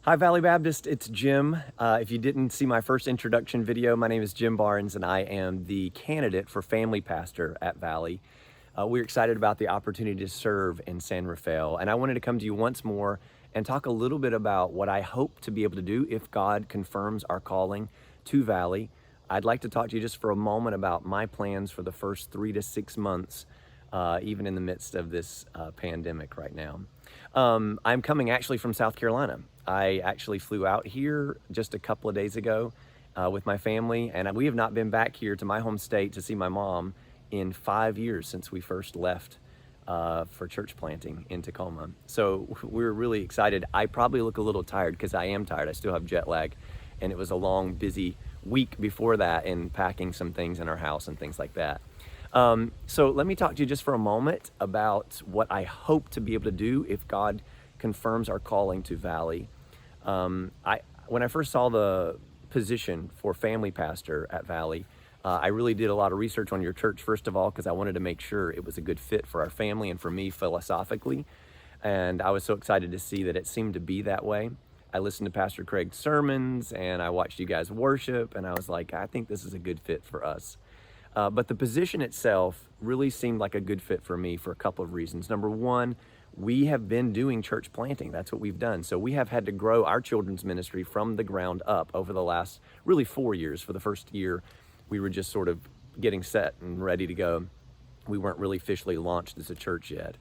Hi, Valley Baptist. It's Jim. If you didn't see my first introduction video, my name is Jim Barnes, and I am the candidate for family pastor at Valley. We're excited about the opportunity to serve in San Rafael, and I wanted to come to you once more and talk a little bit about what I hope to be able to do if God confirms our calling to Valley. I'd like to talk to you just for a moment about my plans for the first 3 to 6 months, even in the midst of this pandemic right now. I'm coming actually from South Carolina. I actually flew out here just a couple of days ago with my family, and we have not been back here to my home state to see my mom in 5 years since we first left for church planting in Tacoma. So we're really excited. I probably look a little tired because I am tired. I still have jet lag, and it was a long, busy week before that in packing some things in our house and things like that. So let me talk to you just for a moment about what I hope to be able to do if God confirms our calling to Valley. When I first saw the position for family pastor at Valley, I really did a lot of research on your church, first of all, because I wanted to make sure it was a good fit for our family and for me philosophically. And I was so excited to see that it seemed to be that way. I listened to Pastor Craig's sermons and I watched you guys worship, and I was like, I think this is a good fit for us. But the position itself really seemed like a good fit for me for a couple of reasons. Number one, we have been doing church planting. That's what we've done. So we have had to grow our children's ministry from the ground up over the last really 4 years. For the first year, we were just sort of getting set and ready to go. We weren't really officially launched as a church yet.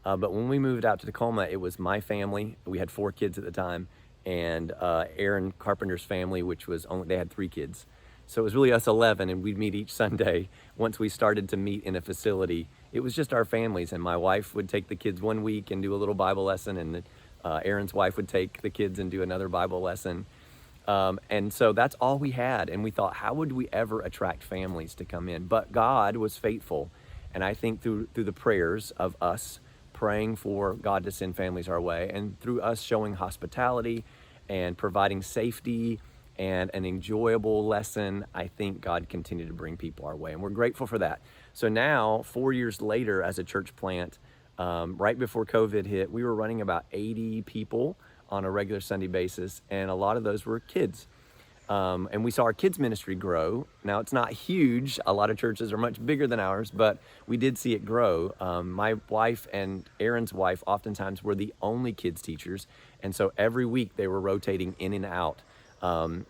But when we moved out to Tacoma, it was my family. We had 4 kids at the time, and Aaron Carpenter's family, which was they had 3 kids. So it was really us 11, and we'd meet each Sunday. Once we started to meet in a facility, it was just our families, and my wife would take the kids one week and do a little Bible lesson, and Aaron's wife would take the kids and do another Bible lesson. And so that's all we had, and we thought, how would we ever attract families to come in? But God was faithful, and I think through the prayers of us praying for God to send families our way, and through us showing hospitality and providing safety and an enjoyable lesson, I think God continued to bring people our way, and we're grateful for that. So now, 4 years later, as a church plant, right before COVID hit, we were running about 80 people on a regular Sunday basis, and a lot of those were kids. And we saw our kids ministry grow. Now, it's not huge. A lot of churches are much bigger than ours, but we did see it grow. My wife and Aaron's wife oftentimes were the only kids teachers, and so every week they were rotating in and out,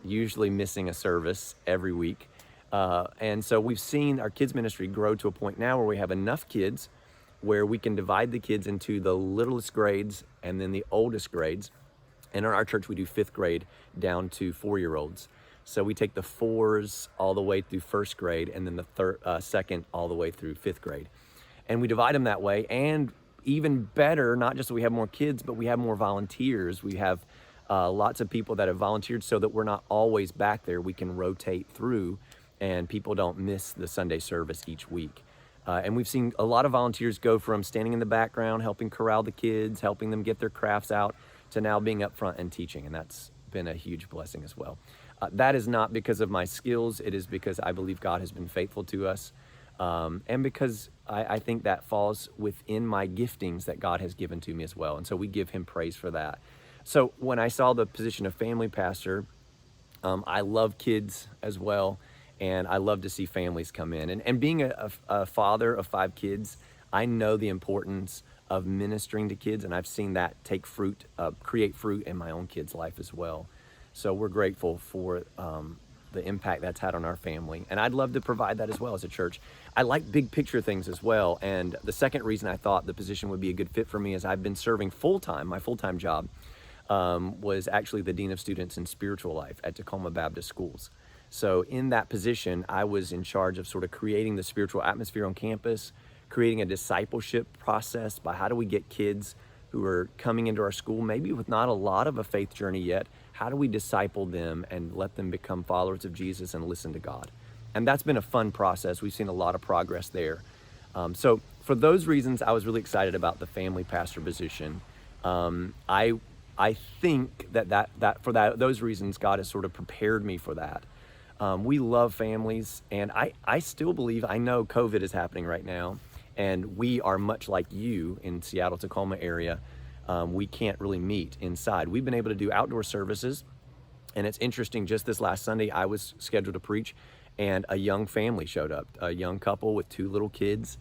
usually missing a service every week. And so we've seen our kids ministry grow to a point now where we have enough kids where we can divide the kids into the littlest grades and then the oldest grades. And in our church, we do 5th grade down to 4-year-olds. So we take the 4s all the way through 1st grade, and then the 2nd all the way through 5th grade. And we divide them that way. And even better, not just that we have more kids, but we have more volunteers. We have lots of people that have volunteered so that we're not always back there. We can rotate through, and people don't miss the Sunday service each week. And we've seen a lot of volunteers go from standing in the background, helping corral the kids, helping them get their crafts out, to now being up front and teaching, and that's been a huge blessing as well. That is not because of my skills. It is because I believe God has been faithful to us, and because I think that falls within my giftings that God has given to me as well, and so we give him praise for that. So when I saw the position of family pastor, I love kids as well, and I love to see families come in. And being a father of 5 kids, I know the importance of ministering to kids, and I've seen that take fruit, create fruit in my own kids' life as well. So we're grateful for the impact that's had on our family, and I'd love to provide that as well as a church. I like big picture things as well, and the second reason I thought the position would be a good fit for me is I've been serving full-time. My full-time job was actually the Dean of Students in Spiritual Life at Tacoma Baptist Schools. So in that position, I was in charge of sort of creating the spiritual atmosphere on campus, creating a discipleship process by how do we get kids who are coming into our school, maybe with not a lot of a faith journey yet, how do we disciple them and let them become followers of Jesus and listen to God? And that's been a fun process. We've seen a lot of progress there. So for those reasons, I was really excited about the family pastor position. I think that for those reasons, God has sort of prepared me for that. We love families, and I still believe, I know COVID is happening right now, and we are much like you in Seattle, Tacoma area. we can't really meet inside. We've been able to do outdoor services. And it's interesting, just this last Sunday, I was scheduled to preach, and a young family showed up, a young couple with 2 little kids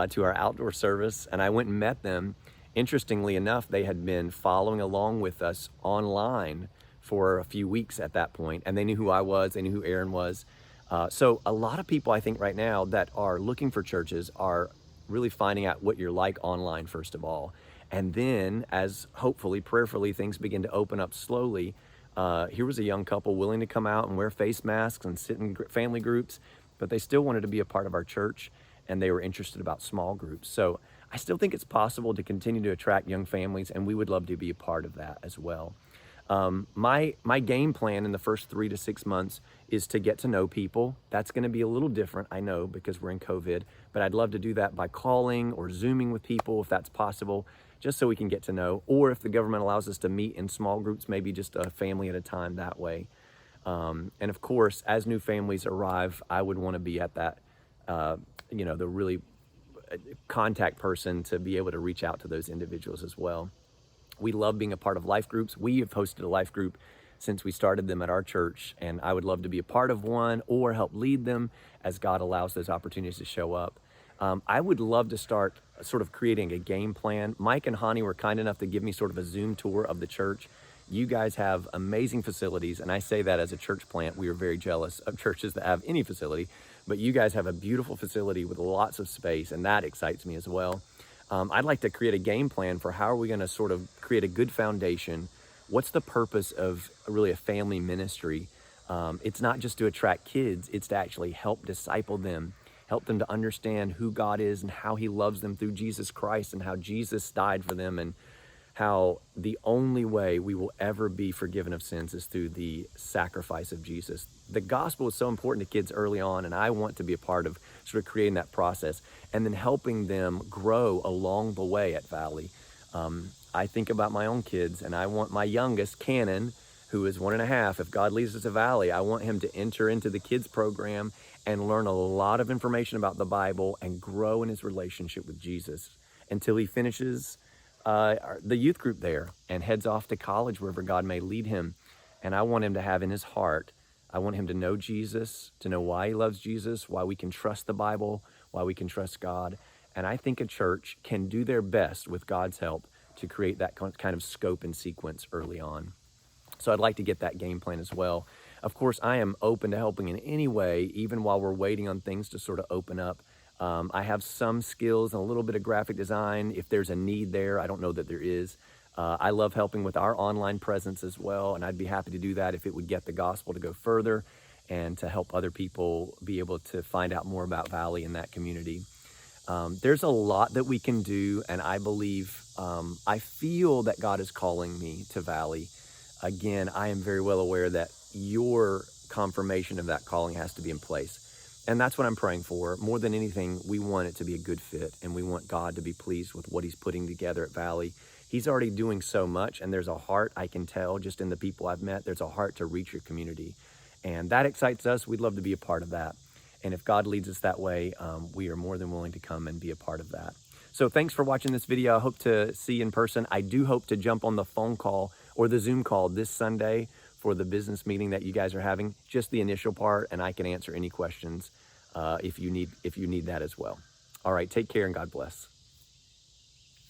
to our outdoor service. And I went and met them. Interestingly enough, they had been following along with us online for a few weeks at that point, and they knew who I was, they knew who Aaron was. So a lot of people, I think, right now that are looking for churches are really finding out what you're like online, first of all. And then, as hopefully, prayerfully, things begin to open up slowly, here was a young couple willing to come out and wear face masks and sit in family groups, but they still wanted to be a part of our church, and they were interested about small groups. So I still think it's possible to continue to attract young families, and we would love to be a part of that as well. My game plan in the first 3 to 6 months is to get to know people. That's going to be a little different, I know, because we're in COVID, but I'd love to do that by calling or Zooming with people if that's possible, just so we can get to know, or if the government allows us to meet in small groups, maybe just a family at a time that way. And of course, as new families arrive, I would want to be at that, the really contact person to be able to reach out to those individuals as well. We love being a part of life groups. We have hosted a life group since we started them at our church, and I would love to be a part of one or help lead them as God allows those opportunities to show up. I would love to start sort of creating a game plan. Mike and Hani were kind enough to give me sort of a Zoom tour of the church. You guys have amazing facilities, and I say that as a church plant. We are very jealous of churches that have any facility, but you guys have a beautiful facility with lots of space, and that excites me as well. I'd like to create a game plan for how are we going to sort of create a good foundation. What's the purpose of really a family ministry? It's not just to attract kids, it's to actually help disciple them, help them to understand who God is and how he loves them through Jesus Christ, and how Jesus died for them, and how the only way we will ever be forgiven of sins is through the sacrifice of Jesus. The gospel is so important to kids early on, and I want to be a part of sort of creating that process and then helping them grow along the way at Valley. I think about my own kids, and I want my youngest, Cannon, who is 1.5, if God leads us to Valley, I want him to enter into the kids program and learn a lot of information about the Bible and grow in his relationship with Jesus until he finishes the youth group there and heads off to college, wherever God may lead him. And I want him to have in his heart, I want him to know Jesus, to know why he loves Jesus, why we can trust the Bible, why we can trust God. And I think a church can do their best with God's help to create that kind of scope and sequence early on. So I'd like to get that game plan as well. Of course, I am open to helping in any way, even while we're waiting on things to sort of open up. I have some skills and a little bit of graphic design. If there's a need there, I don't know that there is. I love helping with our online presence as well, and I'd be happy to do that if it would get the gospel to go further and to help other people be able to find out more about Valley in that community. There's a lot that we can do, and I believe, I feel that God is calling me to Valley. Again, I am very well aware that your confirmation of that calling has to be in place. And that's what I'm praying for. More than anything, we want it to be a good fit, and we want God to be pleased with what he's putting together at Valley. He's already doing so much, and there's a heart, I can tell just in the people I've met, there's a heart to reach your community. And that excites us. We'd love to be a part of that. And if God leads us that way, we are more than willing to come and be a part of that. So thanks for watching this video. I hope to see you in person. I do hope to jump on the phone call or the Zoom call this Sunday for the business meeting that you guys are having, just the initial part, and I can answer any questions if you need that as well. All right, take care and God bless.